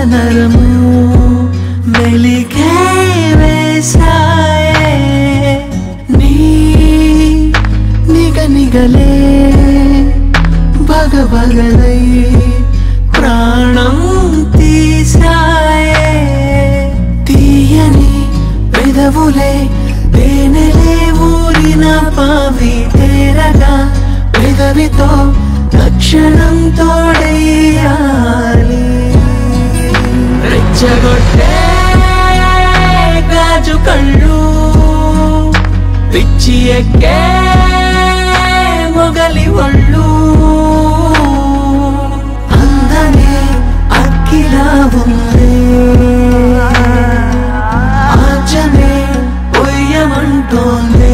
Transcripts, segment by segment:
నరము మెలికే వేసాయే నీ నిగనిగలే భగభగలై ప్రాణం తీసాయే తీయని పెదవులే తేనెలే ఊరిన పావి తేరగా పెదవితో లక్షణం తోడయ్యాలి రెచ్చగొట్టే గాజు కళ్ళు పిచ్చి ఎక్కే మొగలి ఒళ్ళు అందనే అక్కిలా ఉంది ఆచనే పొయ్యమంటోంది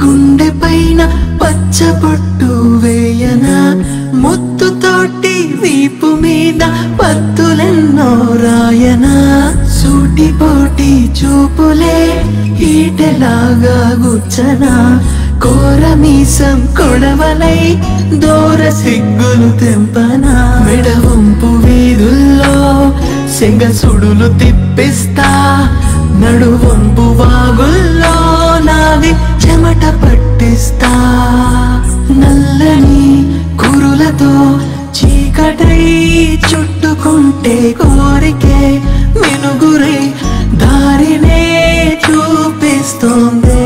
గుండె పైన పచ్చబొట్టు వేయనా ముత్తుతోటి వీపు మీద పత్తులెన్నో రాయనా సూటిపోటి చూపులే ఈటెలాగా గుచ్చనా కోరమీసం కొడవలై దూర సిగ్గులు తెంపనా మెడవంపు వీధుల్లో సెగసుడులు తిప్పిస్తా నడువంపు వాగుల్లో నావి చెమట పట్టిస్తా నల్లని కురులతో చీకటై చుట్టుకుంటే కోరికే మినుగురై దారినే చూపిస్తోంది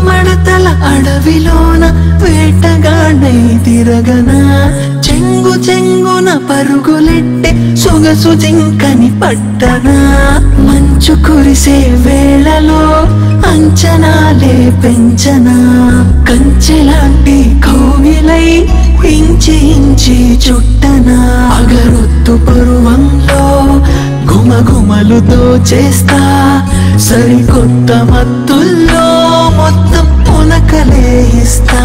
మడతల అడవిలోన వేటగాడై తిరగనా చెంగు చెంగున పరుగులెట్టే సొగసు జింకని పట్టనా మంచు కురిసే వేళలో అంచనాలే పెంచనా కంచెలాంటి కౌగిలై ఇంచి ఇంచి చుట్టనా అగరొత్తు పరువంలో గుమగుమలు దోచేస్తా సరికొత్త మత్తుల్లో మొత్తం పునకలే ఇస్తా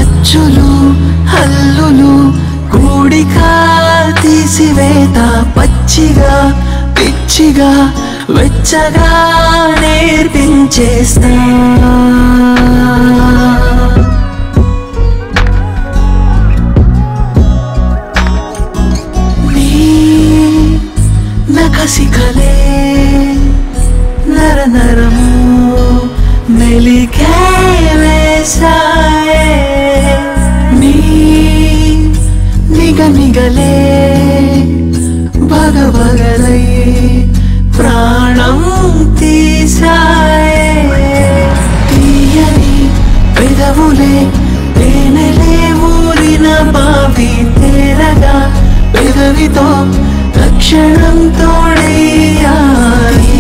అచ్చులు హల్లులు కూడికా తీసివేత పచ్చిగా పిచ్చిగా వెచ్చగా నేర్పించేస్తా నీ నఖశిఖలే నర నరము మెలికే వేసాయే నీ నిగనిగలే భగభగలై ప్రాణం తీసాయే తీయని పెదవులే తేనెలే ఊరిన బావి తేరగా పెదవితో లక్షణం తోడయ్యాలి